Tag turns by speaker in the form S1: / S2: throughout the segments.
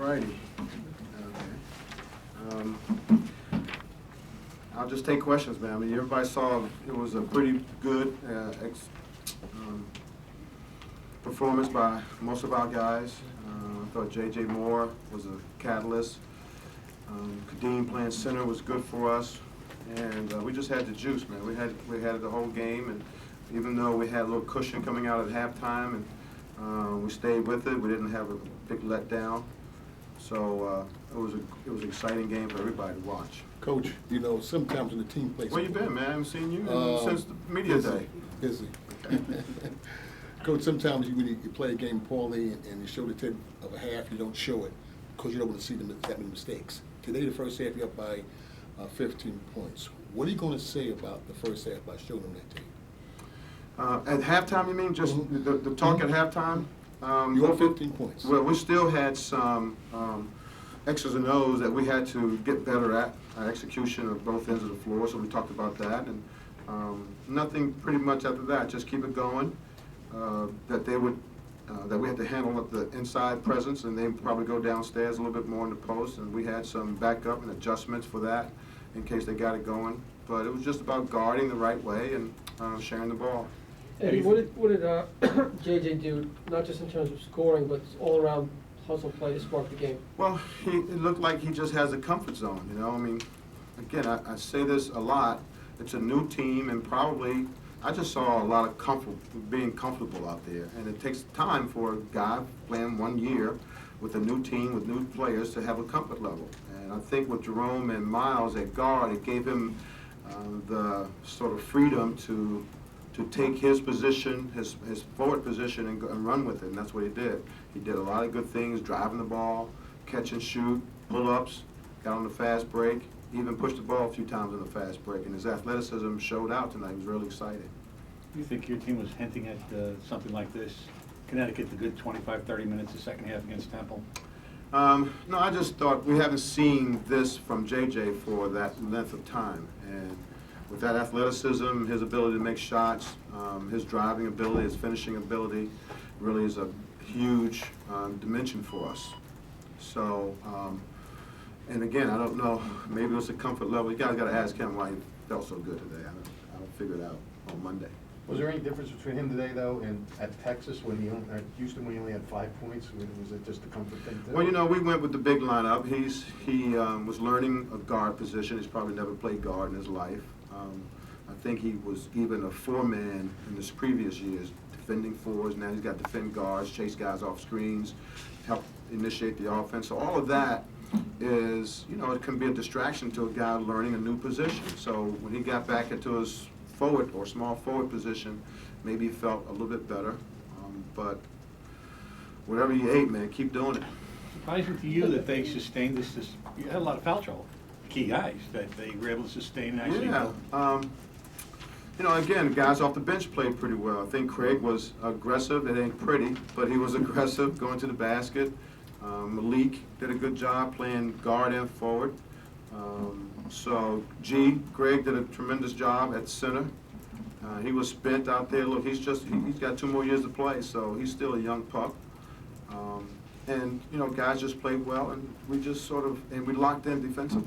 S1: righty. Okay. I'll just take questions, man. I mean, everybody saw it was a pretty good performance by most of our guys. I thought J.J. Moore was a catalyst. Kadeem playing center was good for us, and we just had the juice, man. We had it the whole game, and even though we had a little cushion coming out at halftime, and we stayed with it, we didn't have a big letdown. So it was an exciting game for everybody to watch.
S2: Coach, you know, sometimes when the team plays.
S1: Where you been, man? I haven't seen you since the media day.
S2: Busy. Coach, sometimes when you play a game poorly and you show the tip of a half, you don't show it because you don't want to see that many mistakes. Today, the first half, you're up by 15 points. What are you going to say about the first half by showing them that tape?
S1: At halftime, you mean? Just the talk at halftime?
S2: You have 15 points.
S1: Well, we still had some X's and O's that we had to get better at, our execution of both ends of the floor, so we talked about that. And nothing pretty much after that, just keep it going. That we had to handle up the inside presence, and they probably go downstairs a little bit more in the post, and we had some backup and adjustments for that in case they got it going. But it was just about guarding the right way and sharing the ball.
S3: Eddie, what did J.J. do, not just in terms of scoring, but all around hustle play to spark the game?
S1: Well, it looked like he just has a comfort zone, you know. I mean, again, I say this a lot. It's a new team, and probably I just saw a lot of being comfortable out there. And it takes time for a guy playing 1 year with a new team, with new players, to have a comfort level. And I think with Jerome and Miles at guard, it gave him the sort of freedom to take his position, his forward position, and run with it, and that's what he did. He did a lot of good things, driving the ball, catch and shoot, pull-ups, got on the fast break, even pushed the ball a few times on the fast break, and his athleticism showed out tonight. It was really exciting.
S4: You think your team was hinting at something like this? Connecticut, the good 25, 30 minutes the second half against Temple?
S1: No, I just thought we haven't seen this from JJ for that length of time, and with that athleticism, his ability to make shots, his driving ability, his finishing ability, really is a huge dimension for us. So, and again, I don't know, maybe it was a comfort level. You guys got to ask him why he felt so good today. I don't figure it out on Monday.
S5: Was there any difference between him today, though, and at Texas at Houston when he only had 5 points? Was it just a comfort thing?
S1: Well, you know, we went with the big lineup. He was learning a guard position. He's probably never played guard in his life. I think he was even a 4-man in his previous years, defending fours. Now he's got to defend guards, chase guys off screens, help initiate the offense. So all of that is, you know, it can be a distraction to a guy learning a new position. So when he got back into his forward or small forward position, maybe he felt a little bit better. But whatever you ate, man, keep doing it.
S4: Surprising to you that they sustained this. You had a lot of foul trouble. Key guys that they were able to sustain and actually.
S1: Yeah. You know, again, guys off the bench played pretty well. I think Craig was aggressive. It ain't pretty, but he was aggressive, going to the basket. Malik did a good job playing guard and forward. So Greg did a tremendous job at center. He was spent out there. Look, he's got 2 more years to play, so he's still a young pup. And you know, guys just played well, and we just we locked in defensively.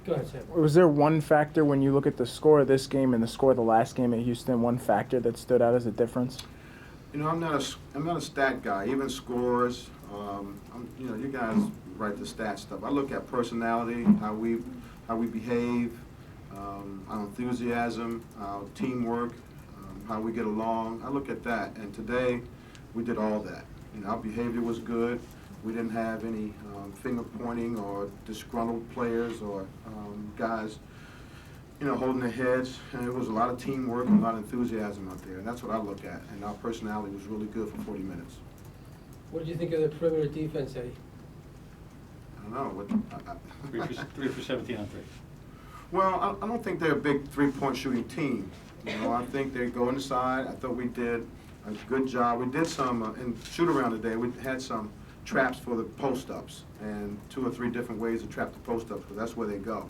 S3: Go ahead, Sam.
S6: Was there one factor when you look at the score of this game and the score of the last game at Houston, one factor that stood out as a difference?
S1: You know, I'm not a stat guy. Even scores, you know, you guys write the stat stuff. I look at personality, how we behave, our enthusiasm, our teamwork, how we get along. I look at that, and today we did all that. You know, our behavior was good. We didn't have any finger pointing or disgruntled players or guys, you know, holding their heads. And it was a lot of teamwork and a lot of enthusiasm out there. And that's what I look at. And our personality was really good for 40 minutes.
S3: What did you think of the perimeter defense, Eddie?
S1: I don't know.
S4: 3 for 17 on 3.
S1: Well, I don't think they're a big three-point shooting team. You know, I think they go inside. I thought we did a good job. We did some in shoot-around today. We had some traps for the post-ups and 2 or 3 different ways to trap the post-ups, because that's where they go.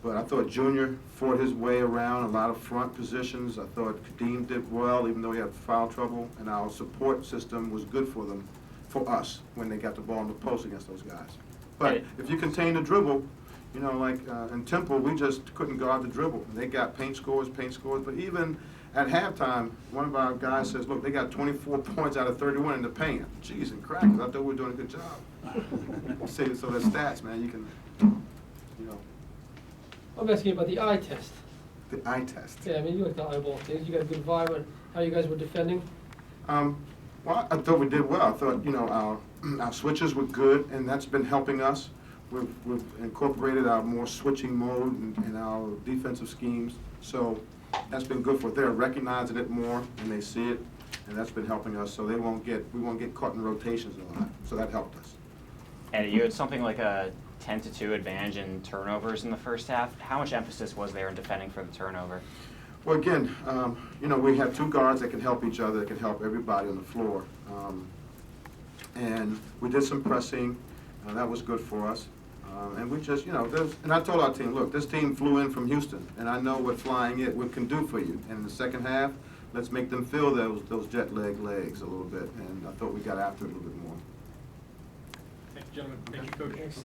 S1: But I thought Junior fought his way around a lot of front positions. I thought Kadeem did well, even though he had foul trouble, and our support system was good for them for us when they got the ball in the post against those guys. But if you contain the dribble, you know, like in Temple, we just couldn't guard the dribble. They got paint scores, but even at halftime, one of our guys says, look, they got 24 points out of 31 in the paint. Jeez and crackers, I thought we were doing a good job. So the stats, man, you can, you know.
S3: I'm asking you about the eye test.
S1: The eye test.
S3: Yeah, I mean, you like the eyeball things, you got a good vibe on how you guys were defending.
S1: Well, I thought we did well. I thought, you know, our switches were good, and that's been helping us. We've incorporated our more switching mode in our defensive schemes, so that's been good for us. They're recognizing it more, and they see it, and that's been helping us, so we won't get caught in rotations a lot, so that helped us.
S7: And you had something like a 10-2 advantage in turnovers in the first half. How much emphasis was there in defending for the turnover?
S1: Well, again, you know, we have two guards that can help each other, that can help everybody on the floor. And we did some pressing, that was good for us. And we just, you know, and I told our team, look, this team flew in from Houston, and I know what flying it can do for you. And in the second half, let's make them feel those jet lag legs a little bit. And I thought we got after it a little bit more.
S8: Thank you, gentlemen. Thank you, Coach.